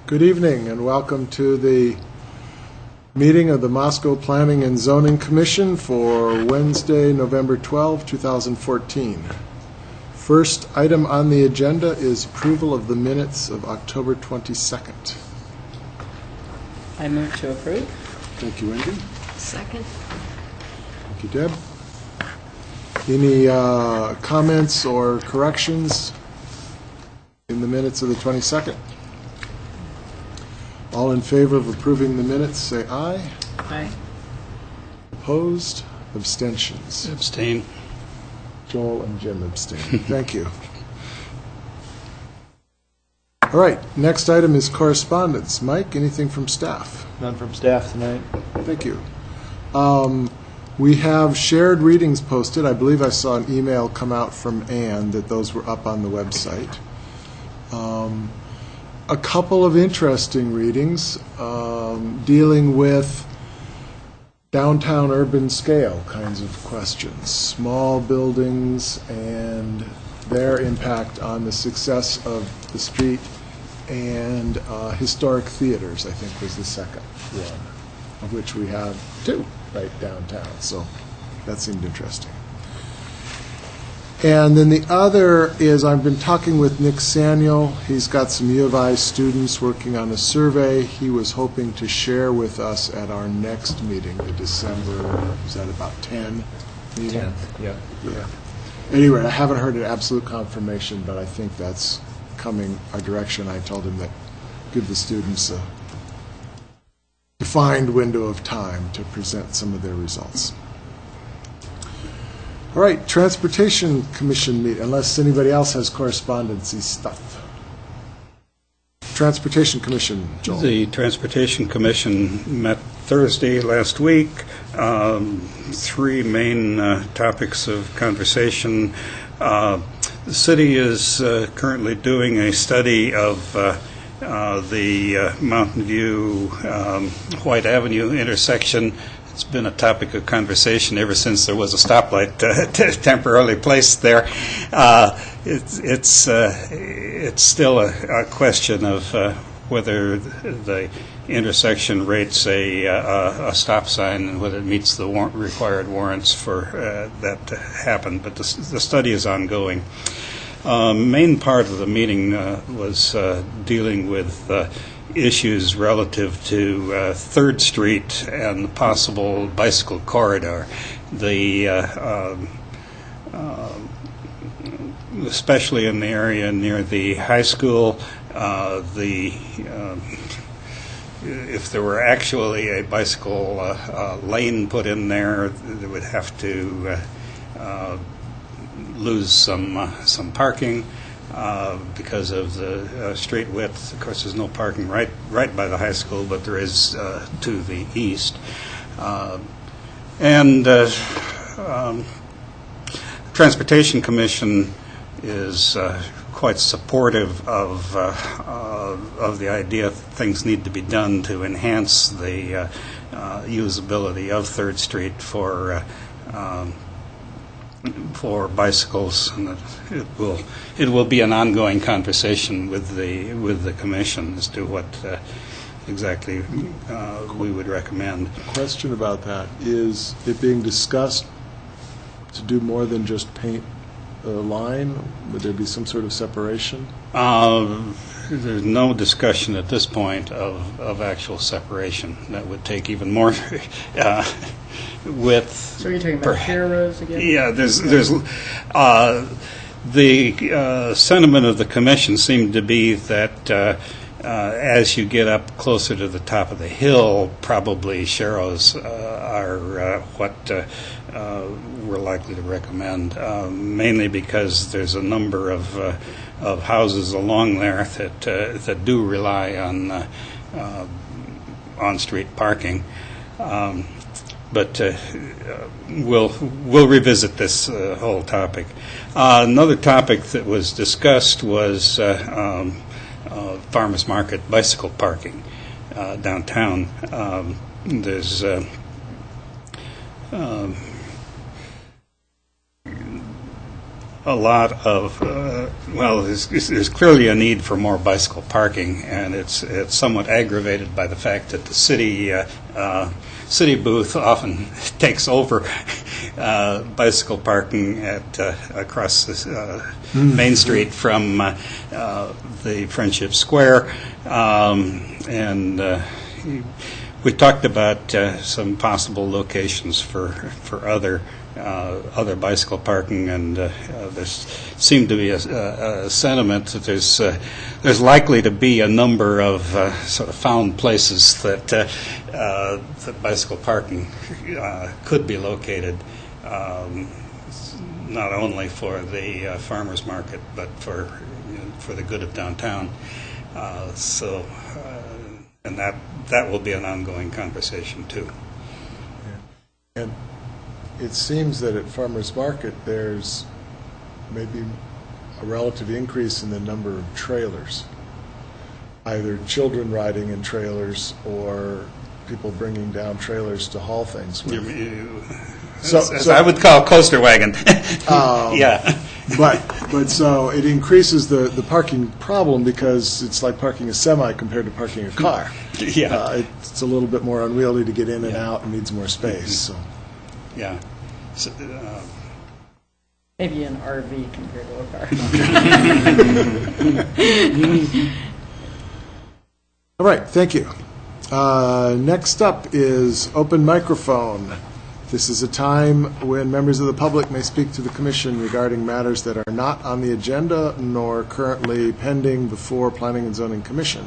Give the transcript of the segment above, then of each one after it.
Good evening and welcome to the meeting of the Moscow Planning and Zoning Commission for Wednesday, November 12, 2014. First item on the agenda is approval of the minutes of October 22nd. I move to approve. Thank you, Wendy. Second. Thank you, Deb. Any comments or corrections in the minutes of the 22nd? All in favor of approving the minutes, say aye. Aye. Opposed? Abstentions? Abstain. Joel and Jim abstain. Thank you. All right, next item is correspondence. Mike, anything from staff? None from staff tonight. Thank you. We have shared readings posted. I believe I saw an email come out from Ann that those were up on the website. A couple of interesting readings dealing with downtown urban scale kinds of questions, small buildings and their impact on the success of the street, and historic theaters, I think, was the second one, of which we have two right downtown, so that seemed interesting. And then the other is I've been talking with Nick Saniel. He's got some U of I students working on a survey he was hoping to share with us at our next meeting, the December, is that about 10 meeting? 10th, yeah. Yeah. Anyway, I haven't heard an absolute confirmation, but I think that's coming our direction. I told him that give the students a defined window of time to present some of their results. All right, Transportation Commission meet, unless anybody else has correspondence-y stuff. Transportation Commission, Joel. The Transportation Commission met Thursday last week. Three main topics of conversation. The city is currently doing a study of the Mountain View White Avenue intersection. It's been a topic of conversation ever since there was a stoplight temporarily placed there. It's still a question of whether the intersection rates a stop sign and whether it meets the required warrants for that to happen. But the study is ongoing. Main part of the meeting was dealing with issues relative to 3rd Street and the possible bicycle corridor. Especially in the area near the high school, if there were actually a bicycle lane put in there, they would have to lose some parking. Because of the street width. Of course, there's no parking right by the high school, but there is to the east. Transportation Commission is quite supportive of the idea that things need to be done to enhance the usability of 3rd Street for bicycles, and it will be an ongoing conversation with the commission as to what exactly we would recommend. Question about that, is it being discussed to do more than just paint a line? Would there be some sort of separation? There's no discussion at this point of actual separation. That would take even more width. So you're talking about share rows again? Yeah, there's the sentiment of the commission seemed to be that as you get up closer to the top of the hill, probably sharrows are what we're likely to recommend, mainly because there's a number of houses along there that do rely on street parking. But we'll revisit this whole topic. Another topic that was discussed was farmers market bicycle parking downtown. There's a lot of, well, there's clearly a need for more bicycle parking, and it's somewhat aggravated by the fact that the city booth often takes over bicycle parking across this, Main Street from the Friendship Square, and we talked about some possible locations for other bicycle parking, and there seemed to be a sentiment that there's likely to be a number of sort of found places that bicycle parking could be located, not only for the farmers market, but for the good of downtown. And that will be an ongoing conversation too. Yeah. And it seems that at farmers market there's maybe a relative increase in the number of trailers, either children riding in trailers or people bringing down trailers to haul things with. So I would call coaster wagon. Yeah. But so it increases the parking problem because it's like parking a semi compared to parking a car. Yeah. It's a little bit more unwieldy to get in and out and needs more space. Mm-hmm. So. Yeah. So, Maybe an RV compared to a car. All right, thank you. Next up is open microphone. This is a time when members of the public may speak to the commission regarding matters that are not on the agenda nor currently pending before Planning and Zoning Commission.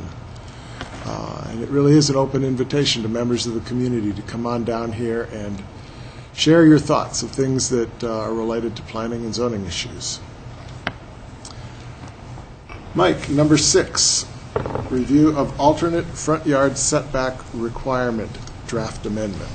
And it really is an open invitation to members of the community to come on down here and share your thoughts of things that are related to planning and zoning issues. Mike, number 6, review of alternate front yard setback requirement draft amendment.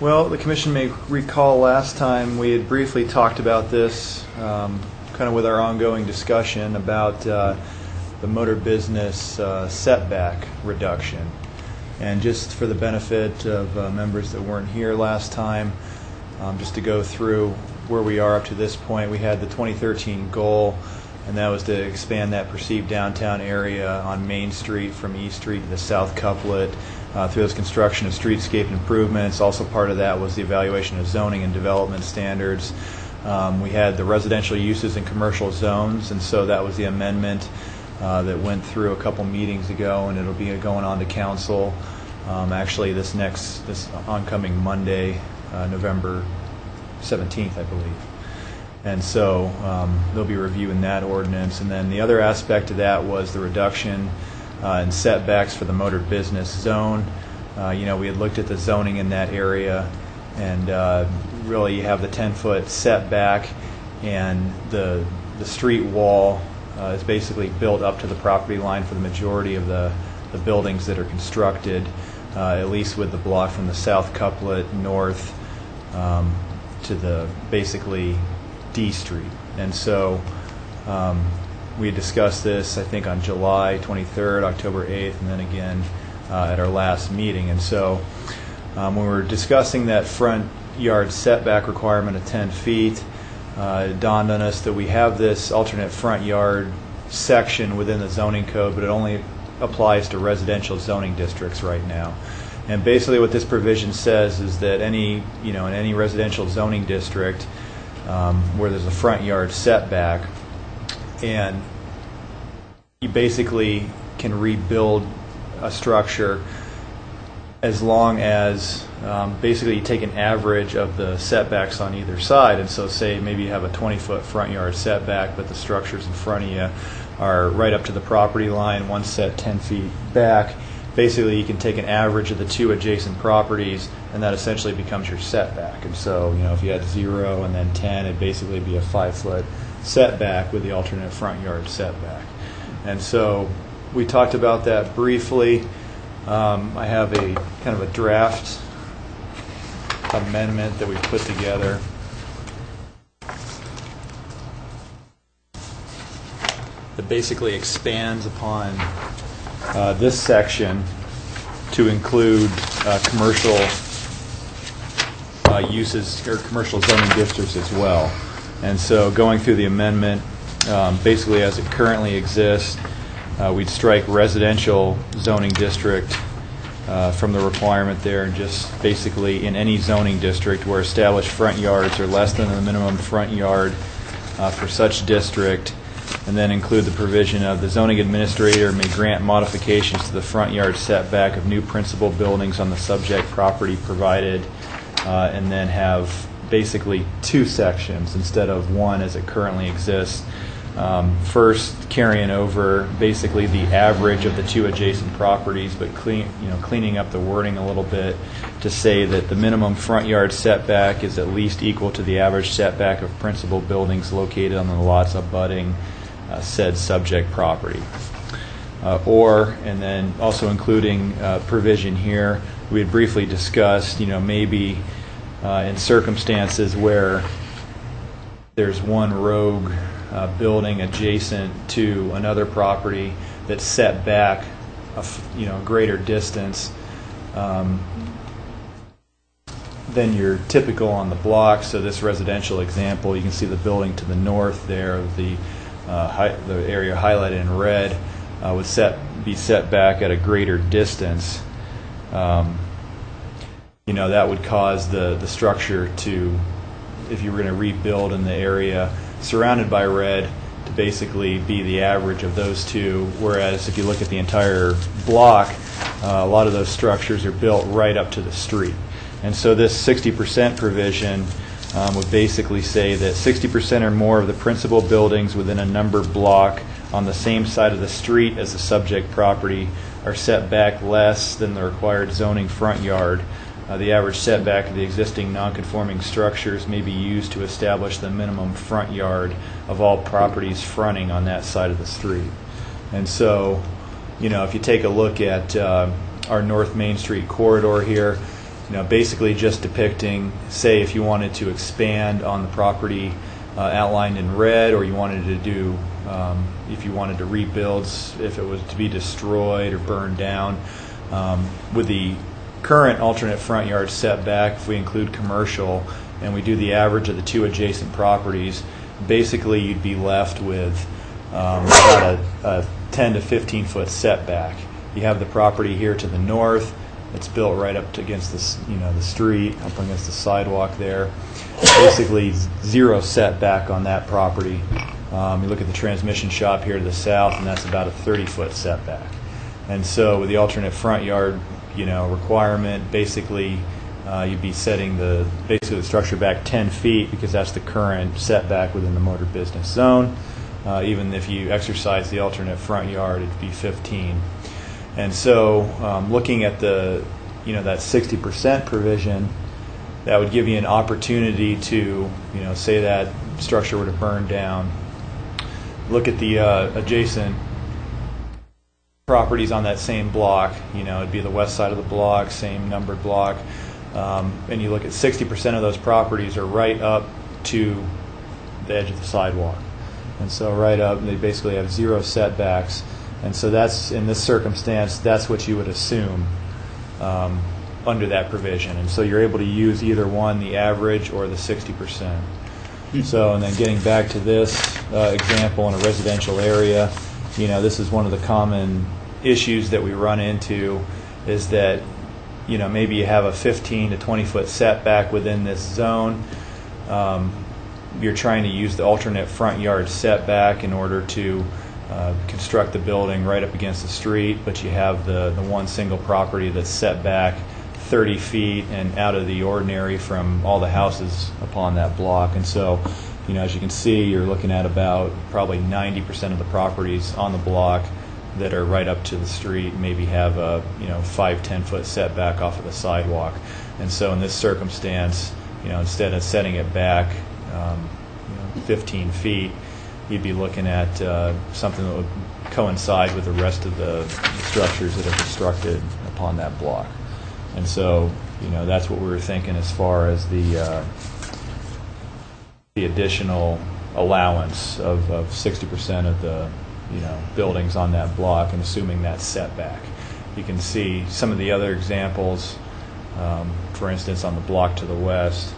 Well, the commission may recall last time we had briefly talked about this, kind of with our ongoing discussion about the motor business setback reduction. And just for the benefit of members that weren't here last time, just to go through where we are up to this point, we had the 2013 goal, and that was to expand that perceived downtown area on Main Street from East Street to the South Couplet through this construction of streetscape improvements. Also part of that was the evaluation of zoning and development standards. We had the residential uses in commercial zones, and so that was the amendment that went through a couple meetings ago, and it'll be going on to council actually this oncoming Monday, November 17th, I believe. And so they'll be reviewing that ordinance. And then the other aspect of that was the reduction in setbacks for the motor business zone. We had looked at the zoning in that area, and really you have the 10-foot setback, and the street wall is basically built up to the property line for the majority of the buildings that are constructed, at least with the block from the South Couplet north to the basically D Street. And so we had discussed this, I think, on July 23rd, October 8th, and then again at our last meeting. And so when we were discussing that front yard setback requirement of 10 feet, it dawned on us that we have this alternate front yard section within the zoning code, but it only applies to residential zoning districts right now. And basically what this provision says is that in any residential zoning district where there's a front yard setback, and you basically can rebuild a structure as long as basically you take an average of the setbacks on either side. And so say maybe you have a 20-foot front yard setback, but the structures in front of you are right up to the property line, one set 10 feet back. Basically you can take an average of the two adjacent properties, and that essentially becomes your setback. And so if you had 0 and then 10, it'd basically be a 5-foot setback with the alternate front yard setback. And so we talked about that briefly. I have a kind of a draft amendment that we put together. That basically expands upon this section to include commercial uses or commercial zoning districts as well. And so going through the amendment, basically as it currently exists, we'd strike residential zoning district from the requirement there, and just basically in any zoning district where established front yards are less than the minimum front yard for such district, and then include the provision of the zoning administrator may grant modifications to the front yard setback of new principal buildings on the subject property provided, and then have basically two sections instead of one as it currently exists. First, carrying over basically the average of the two adjacent properties, but cleaning up the wording a little bit to say that the minimum front yard setback is at least equal to the average setback of principal buildings located on the lots abutting said subject property. And then also including provision here, we had briefly discussed, maybe in circumstances where there's one rogue building adjacent to another property that's set back a greater distance than your typical on the block. So this residential example, you can see the building to the north there of the area highlighted in red would be set back at a greater distance. That would cause the structure to, if you were going to rebuild in the area surrounded by red, to basically be the average of those two, whereas if you look at the entire block, a lot of those structures are built right up to the street. And so this 60% provision would basically say that 60% or more of the principal buildings within a numbered block on the same side of the street as the subject property are set back less than the required zoning front yard. The average setback of the existing nonconforming structures may be used to establish the minimum front yard of all properties fronting on that side of the street. And so, if you take a look at our North Main Street corridor here, basically just depicting, say, if you wanted to expand on the property outlined in red, or you wanted to do, if you wanted to rebuild, if it was to be destroyed or burned down, with the current alternate front yard setback, if we include commercial and we do the average of the two adjacent properties, basically you'd be left with about a 10 to 15 foot setback. You have the property here to the north. It's built right up against the street, up against the sidewalk there. Basically zero setback on that property. You look at the transmission shop here to the south, and that's about a 30-foot setback. And so with the alternate front yard, requirement, basically you'd be setting the structure back 10 feet because that's the current setback within the motor business zone. Even if you exercise the alternate front yard, it'd be 15. And so looking at that 60% provision, that would give you an opportunity to, say that structure were to burn down, look at the adjacent properties on that same block. It'd be the west side of the block, same numbered block, and you look at 60% of those properties are right up to the edge of the sidewalk, and so right up, they basically have zero setbacks. And so that's, in this circumstance, that's what you would assume under that provision. And so you're able to use either one, the average or the 60%. So, and then getting back to this example in a residential area, this is one of the common issues that we run into, is that, maybe you have a 15 to 20 foot setback within this zone. You're trying to use the alternate front yard setback in order to construct the building right up against the street, but you have the one single property that's set back 30 feet and out of the ordinary from all the houses upon that block. And so, as you can see, you're looking at about probably 90% of the properties on the block that are right up to the street maybe have a 5-10 foot setback off of the sidewalk. And so in this circumstance, instead of setting it back 15 feet, you'd be looking at something that would coincide with the rest of the structures that are constructed upon that block. And so, that's what we were thinking as far as the additional allowance of 60% of the buildings on that block, and assuming that setback. you can see some of the other examples. For instance, on the block to the west,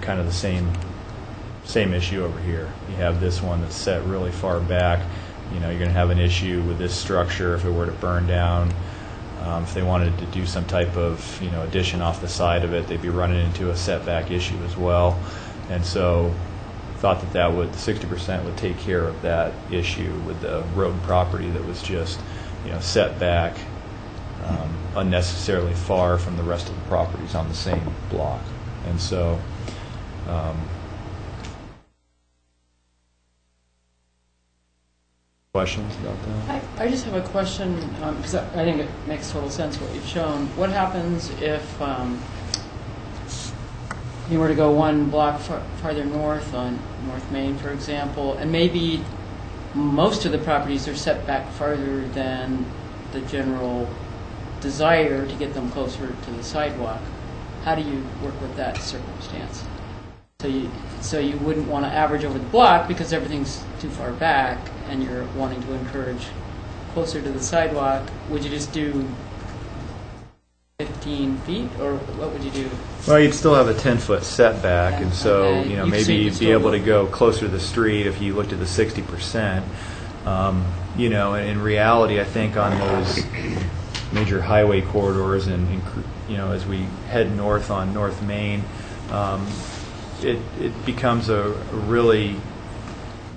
kind of the same issue over here. You have this one that's set really far back. You're going to have an issue with this structure if it were to burn down. If they wanted to do some type of addition off the side of it, they'd be running into a setback issue as well. And so thought that the 60% would take care of that issue with the road property that was just set back unnecessarily far from the rest of the properties on the same block. And so questions about that? I just have a question, because I think it makes total sense what you've shown. What happens if you were to go one block farther north on North Main, for example, and maybe most of the properties are set back farther than the general desire to get them closer to the sidewalk? How do you work with that circumstance? So you wouldn't want to average over the block because everything's too far back and you're wanting to encourage closer to the sidewalk. Would you just do 15 feet, or what would you do? Well, you'd still have a 10-foot setback, Yeah, and so okay. maybe you'd be still able to go closer to the street if you looked at the 60%. In reality, I think on those major highway corridors, and as we head north on North Main, it becomes a really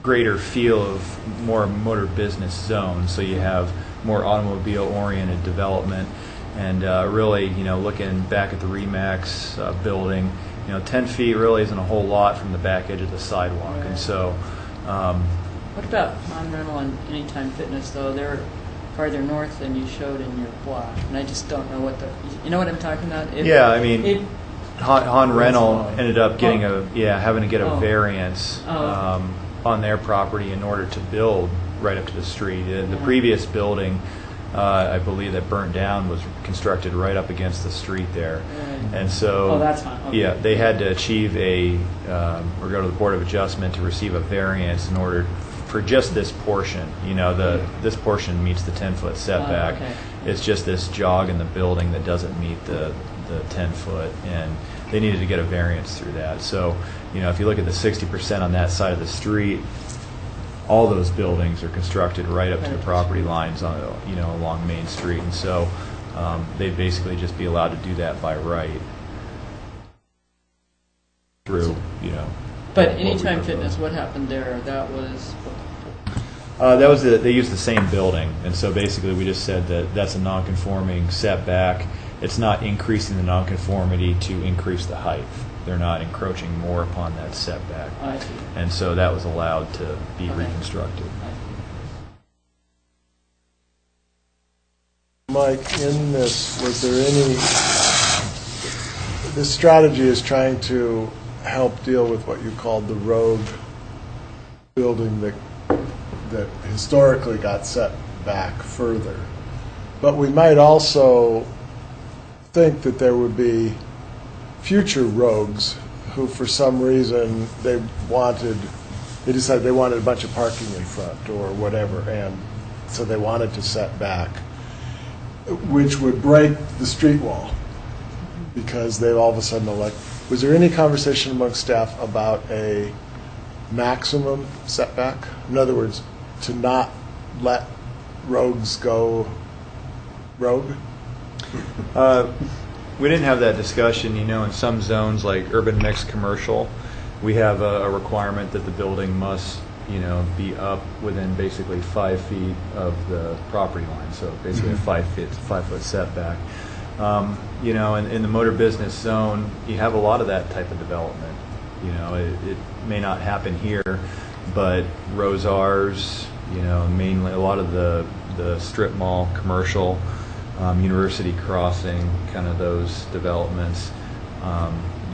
greater feel of more motor business zone. So you have more automobile-oriented development. And really, looking back at the Remax building, 10 feet really isn't a whole lot from the back edge of the sidewalk. Right. And so, What about On Rental and Anytime Fitness, though? They're farther north than you showed in your block, and I just don't know what I'm talking about? Han Rental ended up getting having to get a variance Oh. on their property in order to build right up to the street. The previous building, I believe, that burnt down was constructed right up against the street there. Right. And so, that's fine. Okay. yeah, they had to achieve or go to the Board of Adjustment to receive a variance in order for just this portion. This portion meets the 10-foot setback. Okay. It's just this jog in the building that doesn't meet the 10-foot, and they needed to get a variance through that. So, if you look at the 60% on that side of the street, all those buildings are constructed right up to the property lines on along Main Street, and so they'd basically just be allowed to do that by right through But what we Anytime proposed. Fitness, what happened there? That was They used the same building, and so basically we just said that that's a non-conforming setback. It's not increasing the nonconformity to increase the height. They're not encroaching more upon that setback. I see. And so that was allowed to be Okay. reconstructed. Mike, in this, was there any, this strategy is trying to help deal with what you called the rogue building that historically got set back further. But we might also think that there would be future rogues who, for some reason, they decided they wanted a bunch of parking in front or whatever, and so they wanted to set back, which would break the street wall because they've all of a sudden was there any conversation among staff about a maximum setback? In other words, to not let rogues go rogue? We didn't have that discussion. In some zones like urban mixed commercial, we have a requirement that the building must be up within basically 5 feet of the property line. So basically a 5-foot setback. In the motor business zone, you have a lot of that type of development. It may not happen here, but Rosars, mainly a lot of the strip mall commercial, University Crossing, kind of those developments,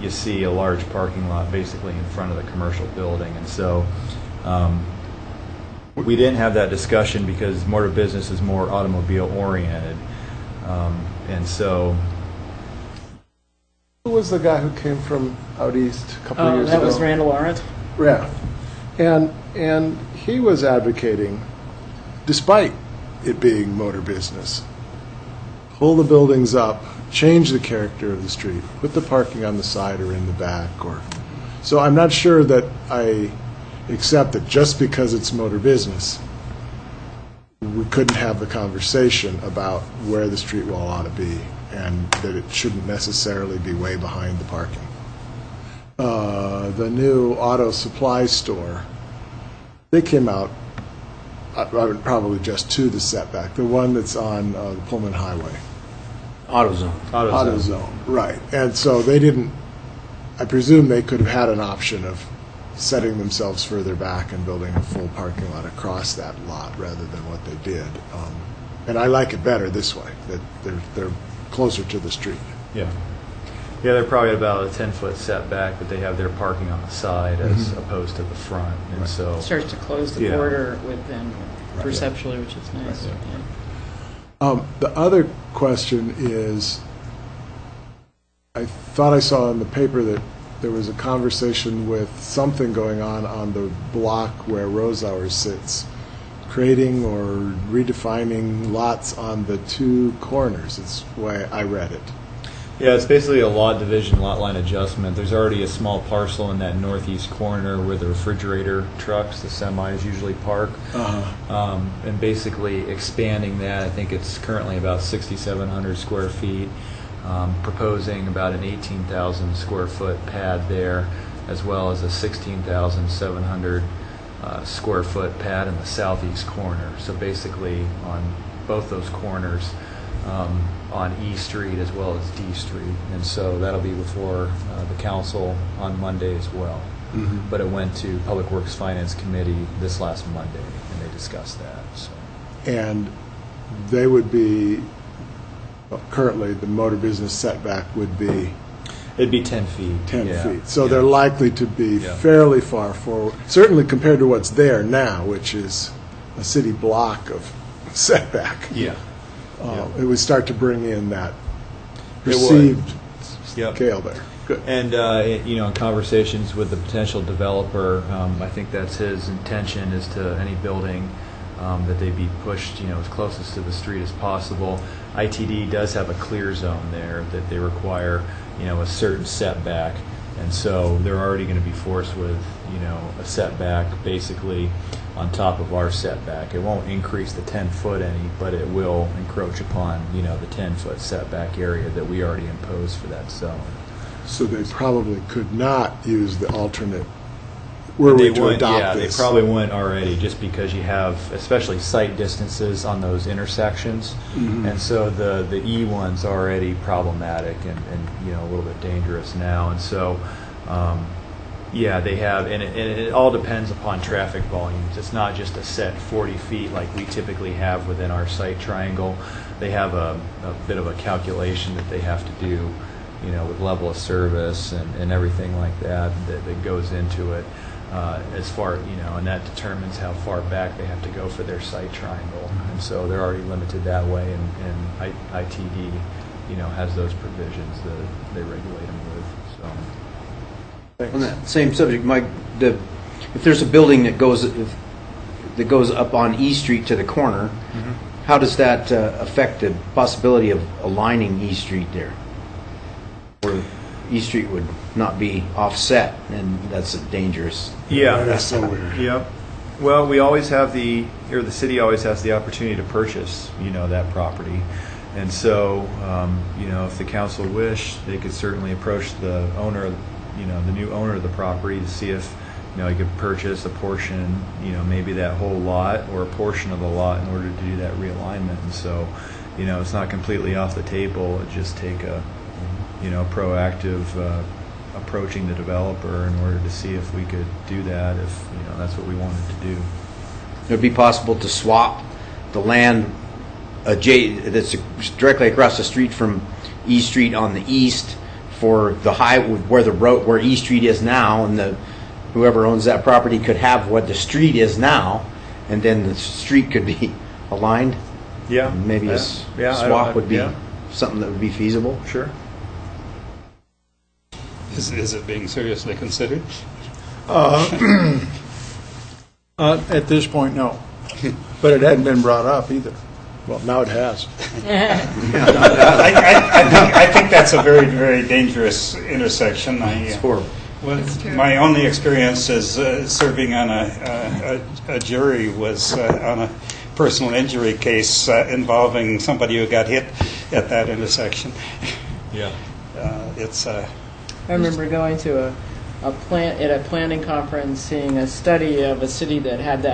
you see a large parking lot basically in front of the commercial building. And so we didn't have that discussion because motor business is more automobile oriented. And so Who was the guy who came from out east a couple of years that ago? was Randall Arendt? Yeah. And he was advocating, despite it being motor business, pull the buildings up, change the character of the street, put the parking on the side or in the back, or, so I'm not sure that I accept that just because it's motor business, we couldn't have the conversation about where the street wall ought to be, and that it shouldn't necessarily be way behind the parking. The new auto supply store, they came out, probably just to the setback, the one that's on the Pullman Highway. AutoZone. AutoZone, right. And so they didn't, I presume they could have had an option of setting themselves further back and building a full parking lot across that lot rather than what they did. And I like it better this way, that they're closer to the street. Yeah. Yeah, they're probably at about a 10-foot setback, but they have their parking on the side as opposed to the front. And Right. so Starts to close the Yeah. border with them perceptually, which is nice. Right. Yeah. The other question is, I thought I saw in the paper that there was a conversation with something going on the block where Rosauer sits, creating or redefining lots on the two corners. It's the way I read it. Yeah, it's basically a lot division, lot line adjustment. There's already a small parcel in that northeast corner where the refrigerator trucks, the semis usually park. And basically expanding that, I think it's currently about 6,700 square feet, proposing about an 18,000 square foot pad there, as well as a 16,700 square foot pad in the southeast corner. So basically on both those corners, on E Street as well as D Street, and so that'll be before the council on Monday as well. But it went to Public Works Finance Committee this last Monday, and they discussed that. So. And they would be, well, currently, the motor business setback would be It'd be 10 feet. 10 yeah. feet. So Yeah. they're likely to be Yeah. fairly far forward, certainly compared to what's there now, which is a city block of setback. Yeah. It would start to bring in that It would. perceived Yep. scale there. Good. And in conversations with the potential developer, I think that's his intention, is to any building that they be pushed, as closest to the street as possible. ITD does have a clear zone there that they require, a certain setback, and so they're already going to be forced with, a setback basically on top of our setback. It won't increase the 10-foot any, but it will encroach upon, the 10-foot setback area that we already imposed for that zone. So they probably could not use the alternate, were we to wouldn't- adopt yeah, this. they probably wouldn't already, just because you have, especially sight distances on those intersections, and so the E one's already problematic and a little bit dangerous now, and so they have, and it all depends upon traffic volumes. It's not just a set 40 feet like we typically have within our site triangle. They have a bit of a calculation that they have to do, with level of service and everything like that goes into it. As far, and that determines how far back they have to go for their site triangle. And so they're already limited that way, and ITD, has those provisions that they regulate them with. So. On that same subject, Mike, if there's a building that goes up on E Street to the corner, how does that affect the possibility of aligning E Street there? Where E Street would not be offset, and that's dangerous. Yeah, That's so weird. Yep. Well, we always have the city always has the opportunity to purchase, that property. And so, if the council wished, they could certainly approach the owner, the new owner of the property to see if, he could purchase a portion, maybe that whole lot or a portion of the lot in order to do that realignment. And so, it's not completely off the table. It just take a, proactive approaching the developer in order to see if we could do that, if, that's what we wanted to do. It would be possible to swap the land that's directly across the street from E Street on the east for the where E Street is now, and whoever owns that property could have what the street is now, and then the street could be aligned. Yeah. Maybe a swap would be something that would be feasible. Sure. Is it being seriously considered? At this point, no. But it hadn't been brought up either. Well, now it has. I think that's a very, very dangerous intersection. It's horrible. Well, my only experience is serving on a jury was on a personal injury case involving somebody who got hit at that intersection. Yeah. It's I remember going to a planning conference, seeing a study of a city that had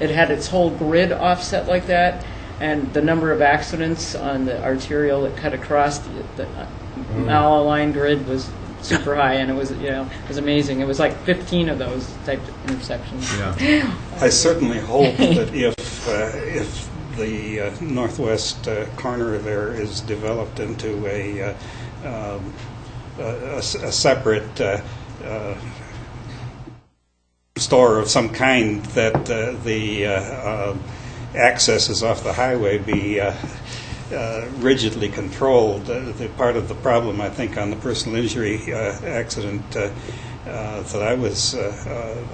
it had its whole grid offset like that, and the number of accidents on the arterial that cut across the malaligned grid was super high, and it was amazing. It was like 15 of those type of intersections. Yeah. I certainly hope that if the northwest corner there is developed into a separate store of some kind, that the accesses off the highway be rigidly controlled. The part of the problem, I think, on the personal injury accident that I was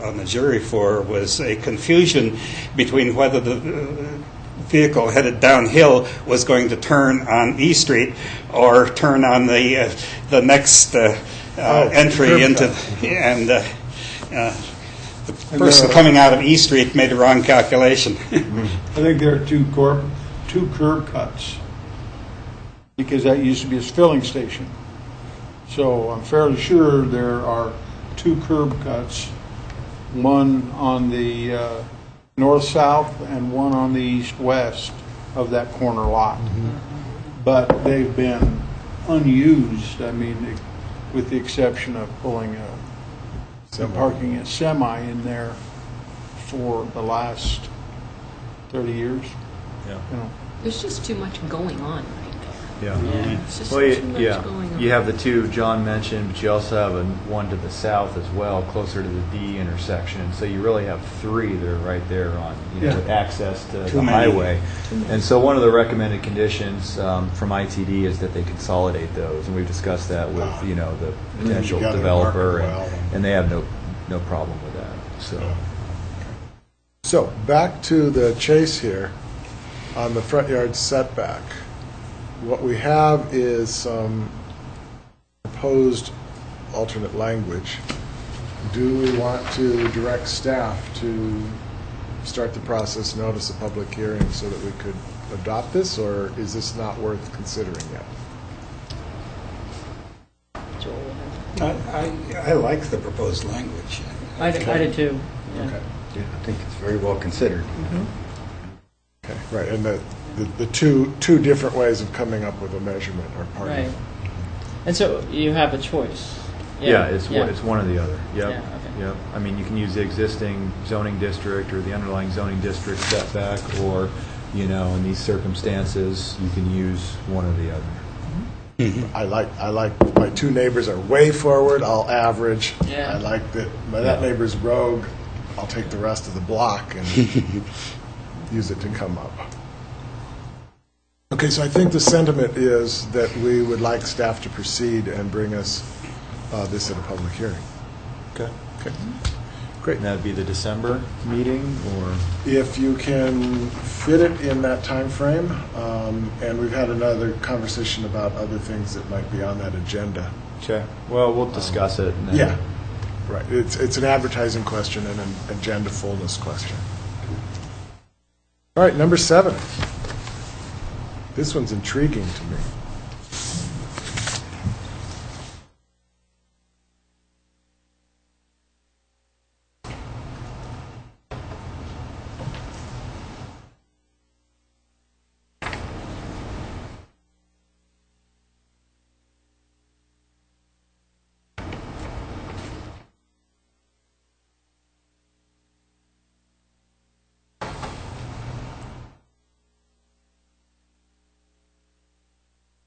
on the jury for was a confusion between whether the vehicle headed downhill was going to turn on E Street or turn on the next entry into, and the person coming out of E Street made a wrong calculation. I think there are two curb cuts, because that used to be a filling station. So I'm fairly sure there are two curb cuts, one on the north-south and one on the east-west of that corner lot. But they've been unused, I mean, with the exception of pulling parking a semi in there for the last 30 years. Yeah. You know. There's just too much going on right there. Yeah. It's just Well, too much yeah. going on. You have the two John mentioned, but you also have one to the south as well, closer to the D intersection. So you really have three that are right there on, with access to the highway. And so one of the recommended conditions from ITD is that they consolidate those, and we've discussed that with the potential You gotta developer, market well. and they have no problem with that. So back to the chase here on the front yard setback. What we have is some proposed alternate language. Do we want to direct staff to start the process, notice a public hearing so that we could adopt this, or is this not worth considering yet? I like the proposed language. I did too. Yeah. Okay. Yeah, I think it's very well considered. Okay, right, and the two different ways of coming up with a measurement are part Right. of it. And so you have a choice. Yeah, it's one or the other. Yep. Yeah, okay. Yep. I mean, you can use the existing zoning district or the underlying zoning district setback, or, in these circumstances, you can use one or the other. I like my two neighbors are way forward, I'll average. Yeah. I like that that neighbor's rogue, I'll take the rest of the block and use it to come up. Okay, so I think the sentiment is that we would like staff to proceed and bring us this at a public hearing. Okay. Okay, great. And that'd be the December meeting, or? If you can fit it in that time frame, and we've had another conversation about other things that might be on that agenda. Okay. Well, we'll discuss it. And then- Yeah, right. It's an advertising question and an agenda fullness question. All right, number 7. This one's intriguing to me.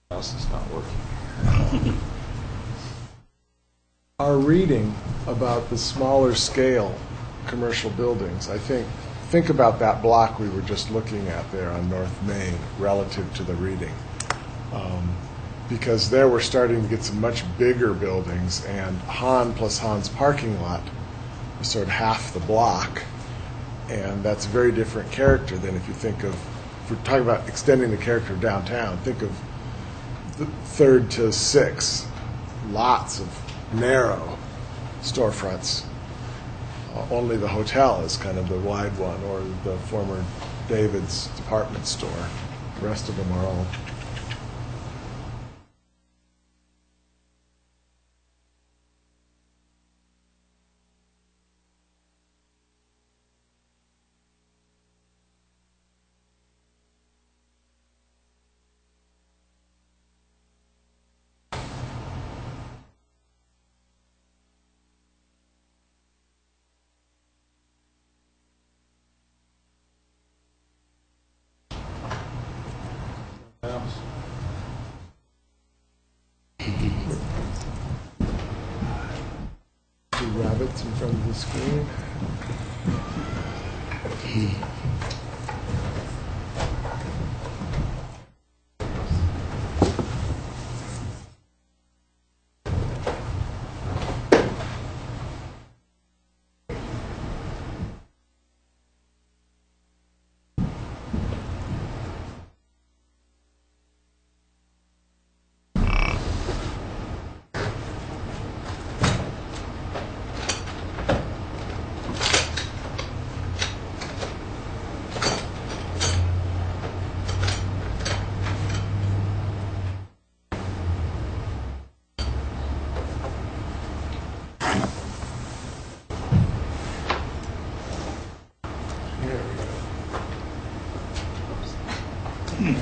Else is not working. Our reading about the smaller scale commercial buildings, I think about that block we were just looking at there on North Main relative to the reading. Because there we're starting to get some much bigger buildings, and Hahn plus Hahn's parking lot is sort of half the block, and that's a very different character than if you think of if we're talking about extending the character of downtown, think of the 3rd to 6th, lots of narrow storefronts. Only the hotel is kind of the wide one, or the former David's department store. The rest of them are all two rabbits in front of the screen.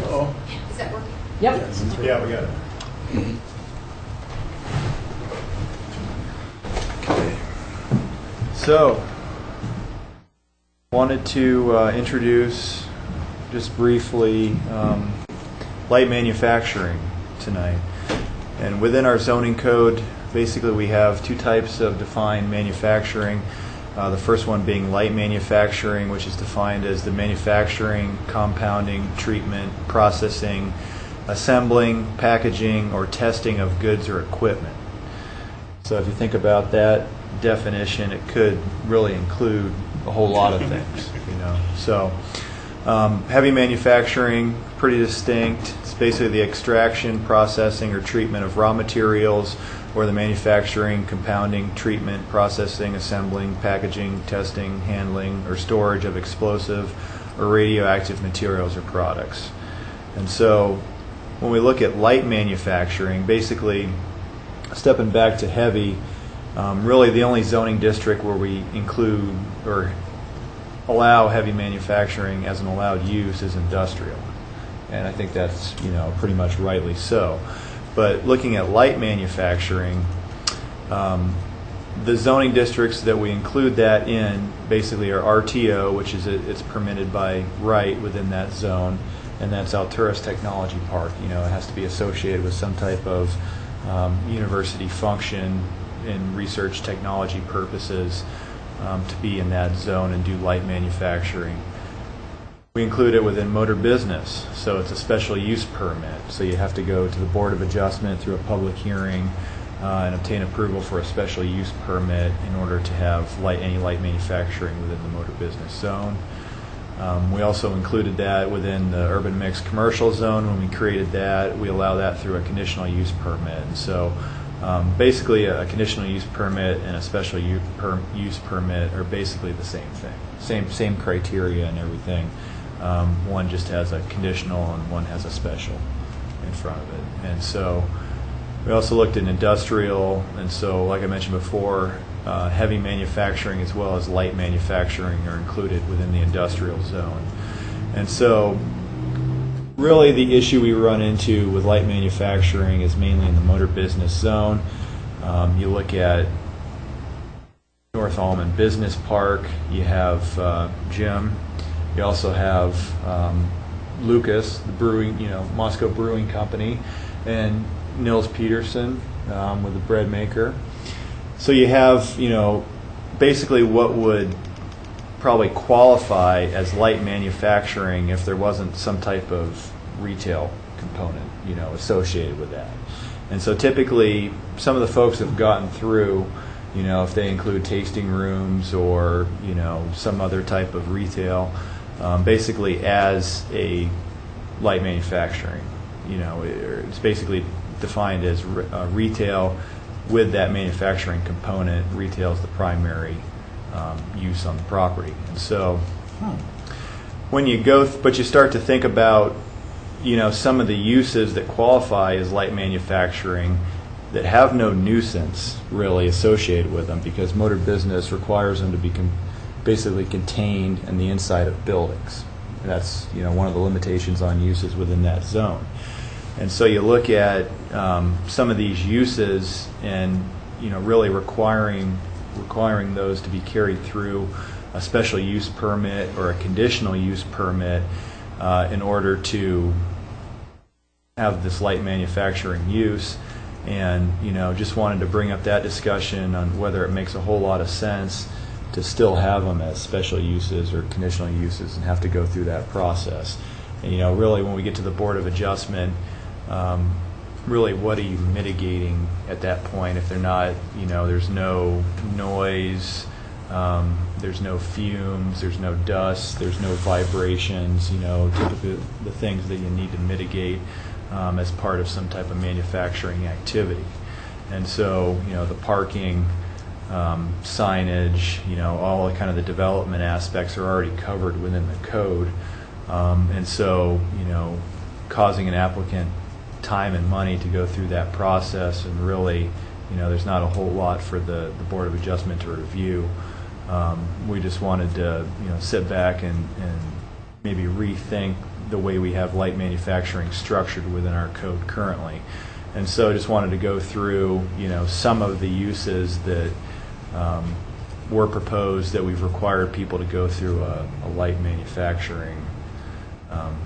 Oh, Is that working? Yep. Yeah, we got it. Okay. So, wanted to introduce just briefly light manufacturing tonight. And within our zoning code, basically we have two types of defined manufacturing. The first one being light manufacturing, which is defined as the manufacturing, compounding, treatment, processing, assembling, packaging, or testing of goods or equipment. So if you think about that definition, it could really include a whole lot of things, you know. So heavy manufacturing, pretty distinct. It's basically the extraction, processing, or treatment of raw materials, or the manufacturing, compounding, treatment, processing, assembling, packaging, testing, handling, or storage of explosive or radioactive materials or products. And so when we look at light manufacturing, basically stepping back to heavy, really the only zoning district where we include or allow heavy manufacturing as an allowed use is industrial. And I think that's, you know, pretty much rightly so. But looking at light manufacturing, the zoning districts that we include that in basically are RTO, which is it's permitted by right within that zone, and that's Alturas Technology Park. You know, it has to be associated with some type of university function in research technology purposes to be in that zone and do light manufacturing. We include it within motor business, so it's a special use permit. So you have to go to the Board of Adjustment through a public hearing and obtain approval for a special use permit in order to have any light manufacturing within the motor business zone. We also included that within the urban mixed commercial zone. When we created that, we allow that through a conditional use permit. And so basically a conditional use permit and a special use permit are basically the same thing, same criteria and everything. One just has a conditional and one has a special in front of it. And so we also looked at industrial, and so like I mentioned before, heavy manufacturing as well as light manufacturing are included within the industrial zone. And so really the issue we run into with light manufacturing is mainly in the motor business zone. You look at North Almond Business Park, you have Jim. You also have Lucas, the brewing, Moscow Brewing Company, and Nils Peterson with the bread maker. So you have, basically what would probably qualify as light manufacturing if there wasn't some type of retail component, associated with that. And so typically, some of the folks have gotten through, if they include tasting rooms or, some other type of retail, basically as a light manufacturing. It's basically defined as retail with that manufacturing component. Retail is the primary use on the property. And so when you but you start to think about, some of the uses that qualify as light manufacturing that have no nuisance really associated with them, because motor business requires them to be basically contained in the inside of buildings. And that's one of the limitations on uses within that zone. And so you look at some of these uses and really requiring those to be carried through a special use permit or a conditional use permit in order to have this light manufacturing use. And just wanted to bring up that discussion on whether it makes a whole lot of sense to still have them as special uses or conditional uses and have to go through that process. And really when we get to the Board of Adjustment, really what are you mitigating at that point if they're not, there's no noise, there's no fumes, there's no dust, there's no vibrations, typically the things that you need to mitigate as part of some type of manufacturing activity. And so, the parking, signage, all the kind of the development aspects are already covered within the code. And so, causing an applicant time and money to go through that process, and really, there's not a whole lot for the Board of Adjustment to review. We just wanted to, sit back and maybe rethink the way we have light manufacturing structured within our code currently. And so just wanted to go through, some of the uses that were proposed that we've required people to go through a light manufacturing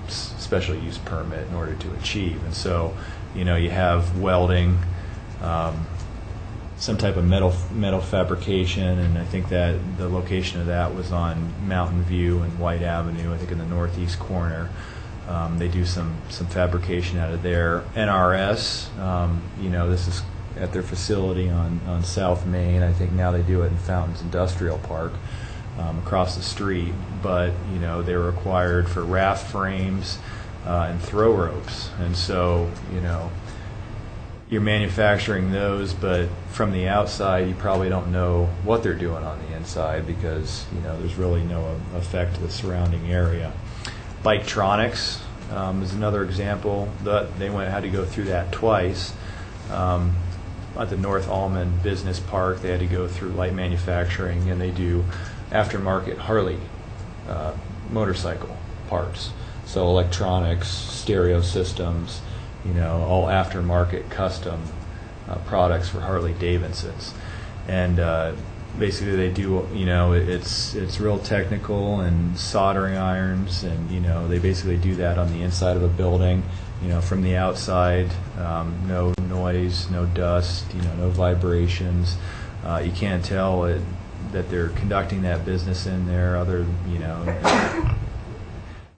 special use permit in order to achieve. And so, you have welding, some type of metal fabrication, and I think that the location of that was on Mountain View and White Avenue, I think in the northeast corner. They do some fabrication out of there. NRS, this is at their facility on South Main. I think now they do it in Fountains Industrial Park across the street. But, they're required for raft frames and throw ropes. And so, you're manufacturing those, but from the outside you probably don't know what they're doing on the inside because, there's really no effect to the surrounding area. Biketronics is another example that they had to go through that twice. At the North Almond Business Park, they had to go through light manufacturing, and they do aftermarket Harley motorcycle parts. So electronics, stereo systems, all aftermarket custom products for Harley Davidsons. And basically they do, it's real technical, and soldering irons, and they basically do that on the inside of a building. From the outside, no noise, no dust, no vibrations. You can't tell that they're conducting that business in there.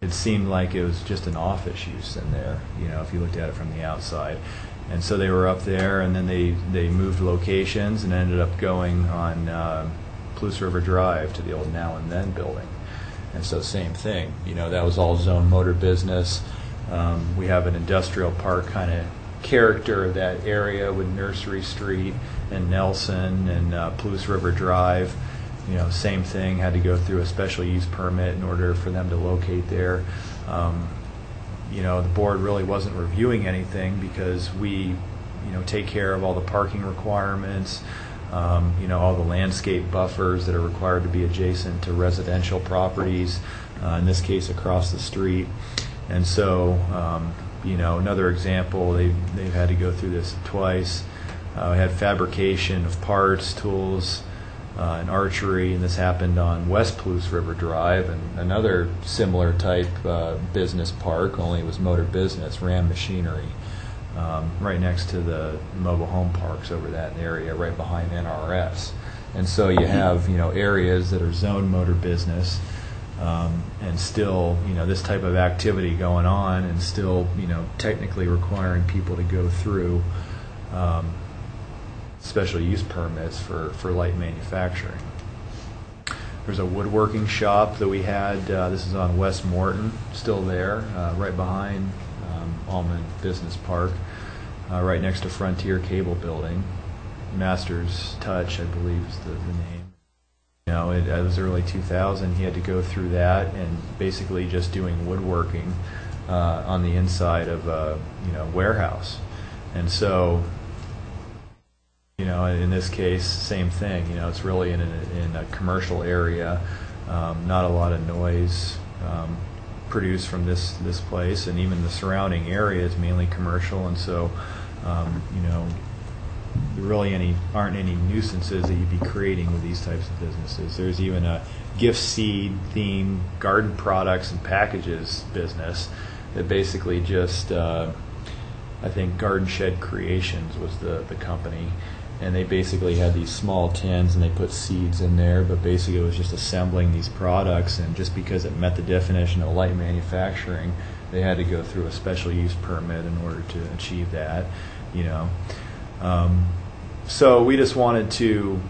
It seemed like it was just an office use in there, if you looked at it from the outside. And so they were up there, and then they moved locations and ended up going on Palouse River Drive to the old Now and Then building. And so same thing, that was all zone motor business. We have an industrial park kind of character of that area with Nursery Street and Nelson and Palouse River Drive. Same thing, had to go through a special use permit in order for them to locate there. The board really wasn't reviewing anything because we, take care of all the parking requirements, all the landscape buffers that are required to be adjacent to residential properties, in this case across the street. And so, another example, they've had to go through this twice. We had fabrication of parts, tools, and archery, and this happened on West Palouse River Drive, and another similar type business park, only it was motor business, Ram Machinery, right next to the mobile home parks over that area, right behind NRS. And so you have, areas that are zone motor business, and still, this type of activity going on, and still, technically requiring people to go through special use permits for light manufacturing. There's a woodworking shop that we had. This is on West Morton, still there, right behind Almond Business Park, right next to Frontier Cable Building. Master's Touch, I believe, is the name. You know, it was early 2000. He had to go through that and basically just doing woodworking on the inside of a warehouse. And so, in this case, same thing. It's really in a commercial area, not a lot of noise produced from this place, and even the surrounding area is mainly commercial. And so, there really aren't any nuisances that you'd be creating with these types of businesses. There's even a gift seed themed garden products and packages business that basically just, I think Garden Shed Creations was the company. And they basically had these small tins and they put seeds in there, but basically it was just assembling these products, and just because it met the definition of light manufacturing, they had to go through a special use permit in order to achieve that, So we just wanted to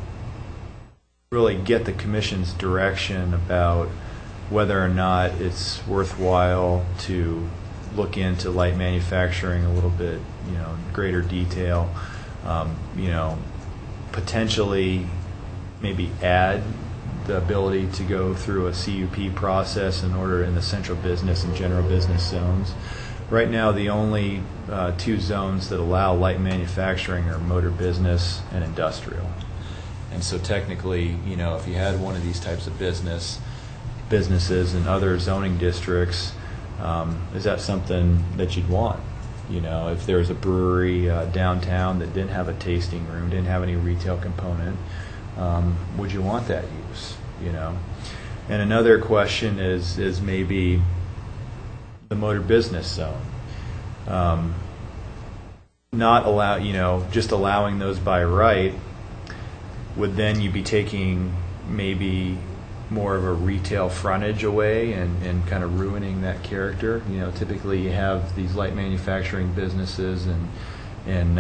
really get the Commission's direction about whether or not it's worthwhile to look into light manufacturing a little bit, in greater detail. Potentially maybe add the ability to go through a CUP process in the central business and general business zones. Right now, the only two zones that allow light manufacturing are motor business and industrial. And so technically, if you had one of these types of businesses in other zoning districts, is that something that you'd want? If there was a brewery downtown that didn't have a tasting room, didn't have any retail component, would you want that use? And another question is maybe the motor business zone. Not allow, just allowing those by right, would then you be taking maybe more of a retail frontage away and kind of ruining that character? Typically you have these light manufacturing businesses and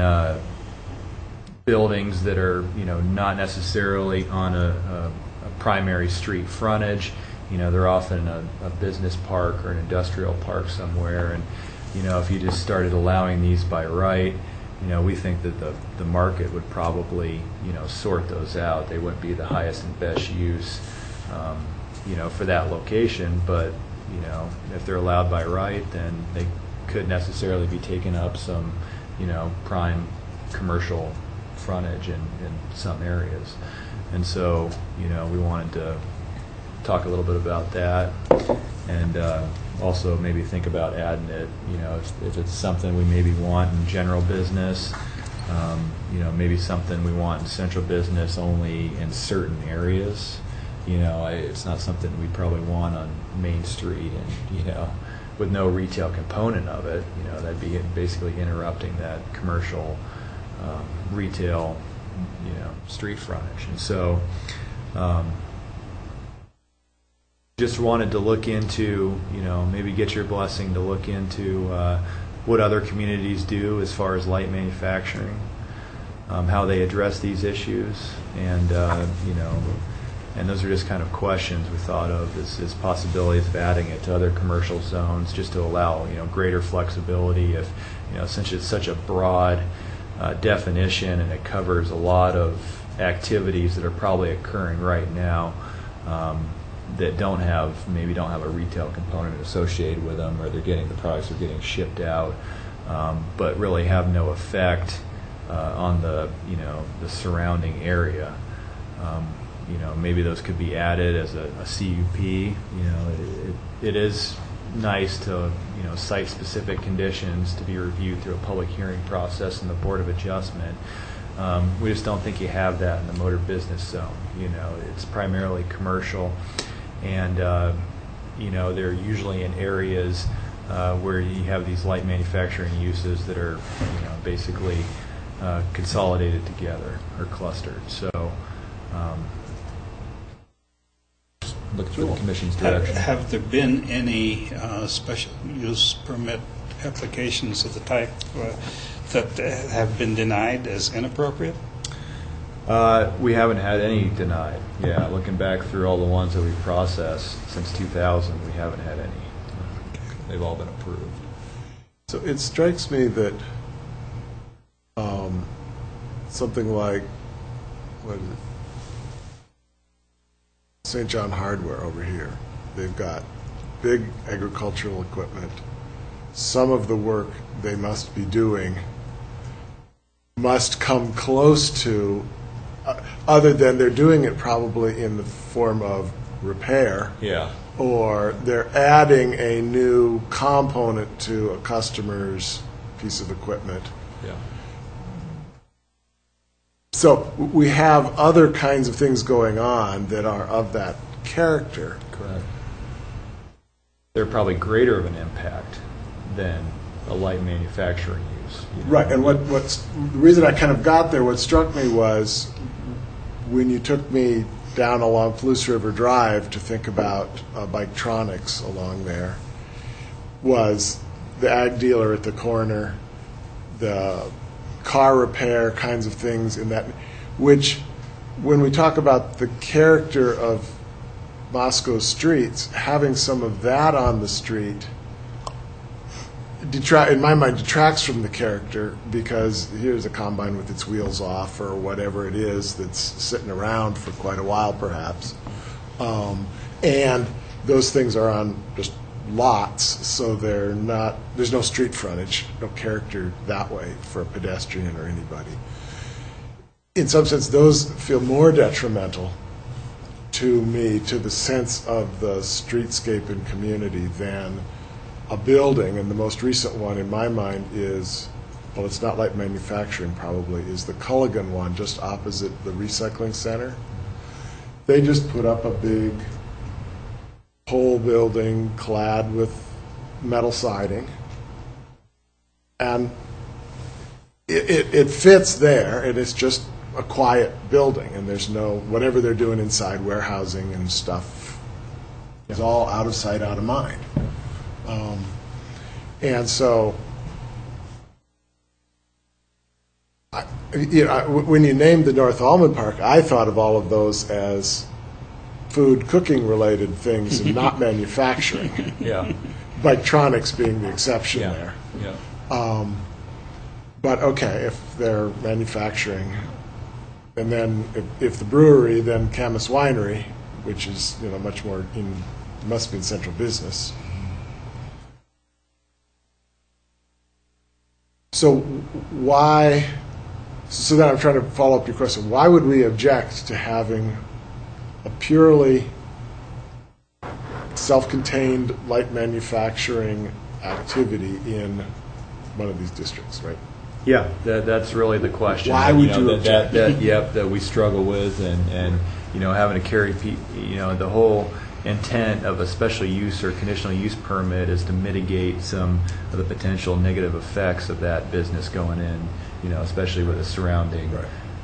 buildings that are, not necessarily on a primary street frontage. They're often in a business park or an industrial park somewhere. And, if you just started allowing these by right, we think that the market would probably, sort those out. They wouldn't be the highest and best use for that location, but if they're allowed by right, then they could necessarily be taking up some prime commercial frontage in some areas. And so we wanted to talk a little bit about that, and also maybe think about adding it, if it's something we maybe want in general business, maybe something we want in central business only in certain areas. It's not something we probably want on Main Street, and with no retail component of it, that'd be basically interrupting that commercial retail, street frontage. And so, just wanted to look into, maybe get your blessing to look into what other communities do as far as light manufacturing, how they address these issues, and and those are just kind of questions we thought of as possibilities of adding it to other commercial zones, just to allow greater flexibility. If since it's such a broad definition and it covers a lot of activities that are probably occurring right now that maybe don't have a retail component associated with them, or the products are getting shipped out, but really have no effect on the surrounding area. Maybe those could be added as a CUP. It is nice to cite specific conditions to be reviewed through a public hearing process in the Board of Adjustment. We just don't think you have that in the motor business zone. It's primarily commercial, and they're usually in areas where you have these light manufacturing uses that are basically consolidated together or clustered. So. Looking for the Commission's direction. Have there been any special use permit applications of the type that have been denied as inappropriate? We haven't had any denied. Yeah, looking back through all the ones that we've processed since 2000, we haven't had any. They've all been approved. So it strikes me that something like, what is it? St. John Hardware over here. They've got big agricultural equipment. Some of the work they must be doing must come close to, other than they're doing it probably in the form of repair, Yeah. or they're adding a new component to a customer's piece of equipment. Yeah. So we have other kinds of things going on that are of that character. Correct. They're probably greater of an impact than a light manufacturing use. You know? Right, and what's the reason I kind of got there, what struck me was when you took me down along Palouse River Drive to think about Biketronics along there, was the ag dealer at the corner, the car repair kinds of things in that, which when we talk about the character of Moscow's streets, having some of that on the street in my mind detracts from the character, because here's a combine with its wheels off or whatever it is that's sitting around for quite a while perhaps, and those things are on just lots, so there's no street frontage, no character that way for a pedestrian or anybody. In some sense, those feel more detrimental to me, to the sense of the streetscape and community, than a building. And the most recent one in my mind is, well, it's not light manufacturing probably, is the Culligan one just opposite the recycling center. They just put up a big pole building clad with metal siding, and it fits there, and it's just a quiet building, and there's no, whatever they're doing inside, warehousing and stuff, is all out of sight, out of mind. And so, when you named the North Almond Park, I thought of all of those as food cooking related things and not manufacturing. Yeah. Biketronics being the exception Yeah. there. Yeah. But okay, if they're manufacturing, and then if the brewery, then Camus Winery, which is much more must be in central business. So why? So then I'm trying to follow up your question. Why would we object to having a purely self-contained light manufacturing activity in one of these districts, right? Yeah, that's really the question. Why would you object? That we struggle with, and having to carry, the whole intent of a special use or conditional use permit is to mitigate some of the potential negative effects of that business going in, especially with the surrounding,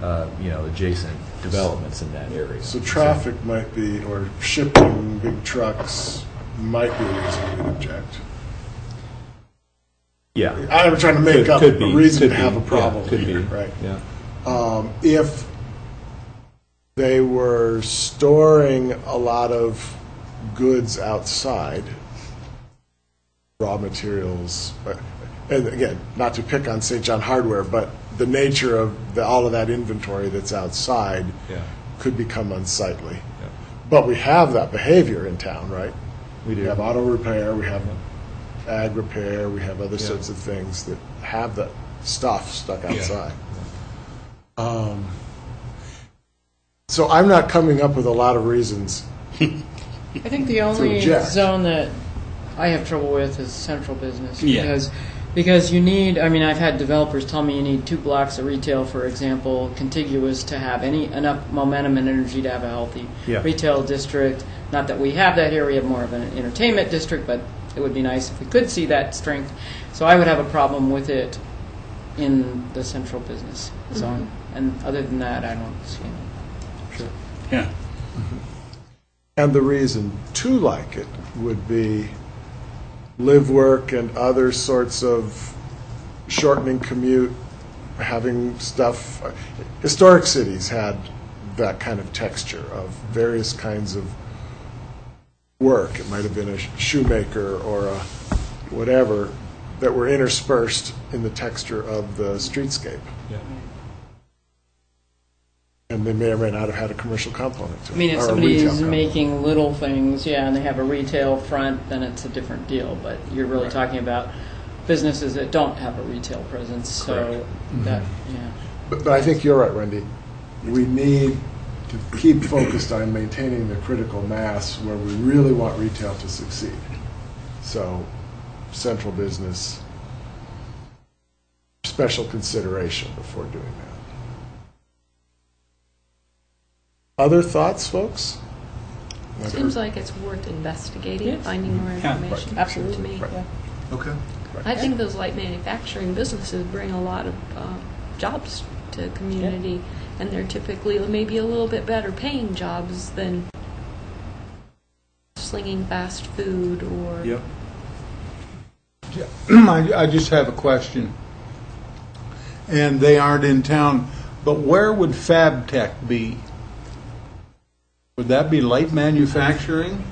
adjacent developments in that area. So traffic might be, or shipping big trucks might be a reason we'd object. Yeah. I'm trying to make up could a be, reason could to have be. a problem Yeah, could here, be. right? Yeah. If they were storing a lot of goods outside, raw materials, and again, not to pick on St. John Hardware, but the nature of all of that inventory that's outside could become unsightly. Yeah. But we have that behavior in town, right? We do. We have auto repair, we have ag repair, we have other sorts of things that have that stuff stuck outside. So I'm not coming up with a lot of reasons. I think the only object. zone that I have trouble with is central business. Yeah. Because you need, I've had developers tell me you need 2 blocks of retail, for example, contiguous to have enough momentum and energy to have a healthy retail district. Not that we have that here, we have more of an entertainment district, but it would be nice if we could see that strength. So I would have a problem with it in the central business zone. And other than that, I don't see any. Sure. Yeah. And the reason to like it would be live, work, and other sorts of shortening commute having stuff, historic cities had that kind of texture of various kinds of work. It might have been a shoemaker or a whatever that were interspersed in the texture of the streetscape. Yeah. And they may or may not have had a commercial component to it. I mean, if or a somebody's retail component. making little things, yeah, and they have a retail front, then it's a different deal. But you're really Right. talking about businesses that don't have a retail presence. So Correct. that, yeah. But I think you're right, Wendy. We need to keep focused on maintaining the critical mass where we really want retail to succeed. So, central business, special consideration before doing that. Other thoughts, folks? Seems like it's worth investigating, Yes. finding more Yeah, information. right. Absolutely. To me. Right. Yeah. Okay. I think those light manufacturing businesses bring a lot of jobs to the community, and they're typically maybe a little bit better paying jobs than slinging fast food or. Yep. I just have a question. And they aren't in town, but where would FabTech be? Would that be light manufacturing?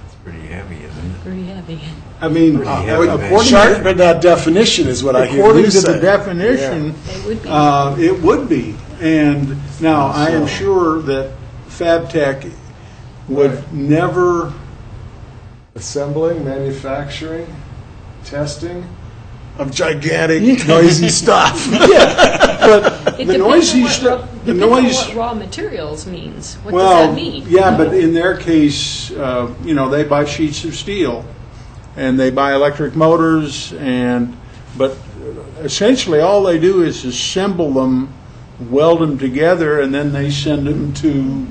It's pretty heavy, isn't it? Pretty heavy. I mean, Sharpen that definition is what I hear according you to say. the definition, They would be. it would be. And now, I am sure that FabTech would never, Assembling, manufacturing, testing of gigantic, noisy stuff. but It the depends noisy on what stuff, the depends on noise. what raw materials means. What Well, does that mean? yeah, but in their case, they buy sheets of steel, and they buy electric motors, but essentially all they do is assemble them, weld them together, and then they send them to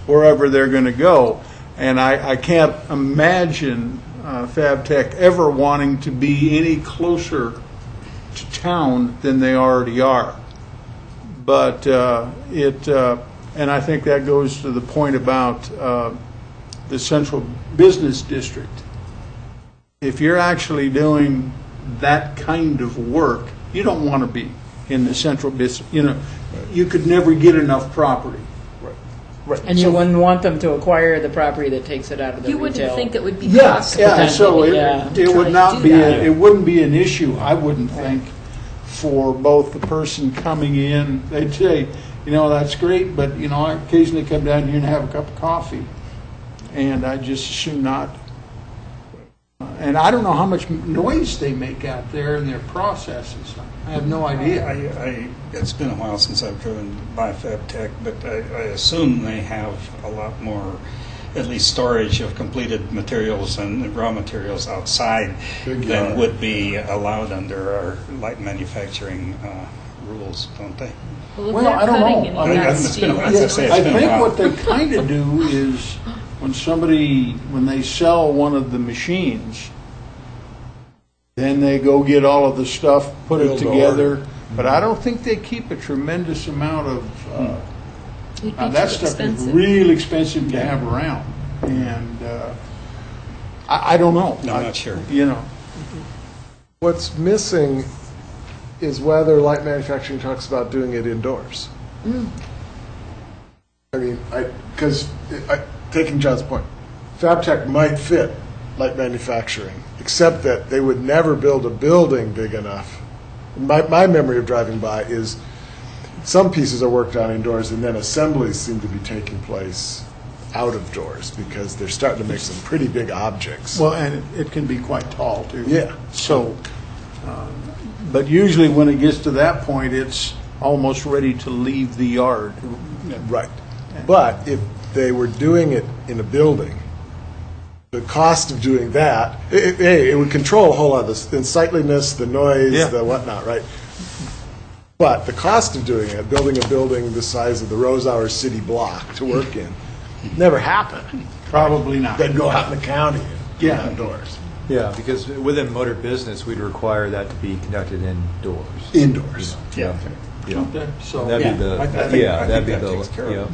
wherever they're going to go. And I can't imagine FabTech ever wanting to be any closer to town than they already are. But and I think that goes to the point about the central business district. If you're actually doing that kind of work, you don't want to be in the central business. You could never get enough property. Right. And you wouldn't want them to acquire the property that takes it out of the You retail. wouldn't think it would be Yeah, possible. yeah. So Yeah. it would Try not to be do that. it wouldn't be an issue. I wouldn't think for both the person coming in. They'd say, that's great, but I occasionally come down here and have a cup of coffee, and I just assume not. And I don't know how much noise they make out there in their processes. I have no idea. It's been a while since I've driven by FabTech, but I assume they have a lot more, at least storage of completed materials and raw materials outside Big than yard. would be allowed under our light manufacturing rules, don't they? Well, if Well, they're I don't cutting know. any I- of that it's been a steel, while. As I say, it's I been a think while. what they kind of do is when they sell one of the machines, then they go get all of the stuff, put it Build to together. order. But I don't think they keep a tremendous amount of, it'd be that too stuff expensive. is real expensive to have around. And I don't know. No, I'm not sure. What's missing is whether light manufacturing talks about doing it indoors. I mean, because taking John's point, FabTech might fit light manufacturing, except that they would never build a building big enough. My memory of driving by is some pieces are worked on indoors, and then assemblies seem to be taking place out of doors because they're starting to make some pretty big objects. Well, and it can be quite tall, too. Yeah. So, but usually when it gets to that point, it's almost ready to leave the yard. Right. But if they were doing it in a building, the cost of doing that, it would control a whole lot of this, the unsightliness, the noise, Yeah. the whatnot, right? But the cost of doing it, building a building the size of the Rosauer City block to work in, never happened. Probably not. They'd go out in the county and do it Yeah. outdoors. Yeah, because within motor business, we'd require that to be conducted indoors. Indoors. Yeah. Yeah. Okay, so. That'd be Yeah, the, I think- I that'd think be that the, takes care of it.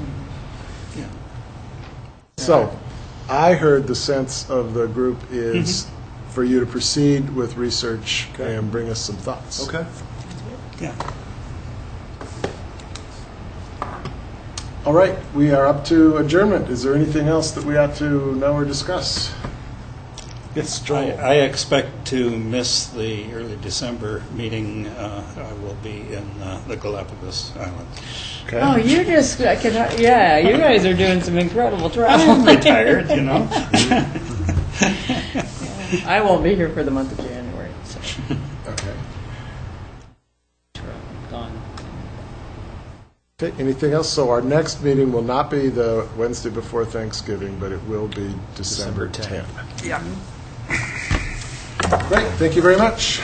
yeah. So, I heard the sense of the group is for you to proceed with research and bring us some thoughts. Okay. Yeah. All right, we are up to adjournment. Is there anything else that we ought to know or discuss? Yes, Joel. I expect to miss the early December meeting. I will be in the Galapagos Islands. Okay. Oh, you just, yeah, you guys are doing some incredible travel. I'm retired, you know. I won't be here for the month of January, so Okay. gone. Okay, anything else? So our next meeting will not be the Wednesday before Thanksgiving, but it will be December 10th. Yeah. Great, thank you very much.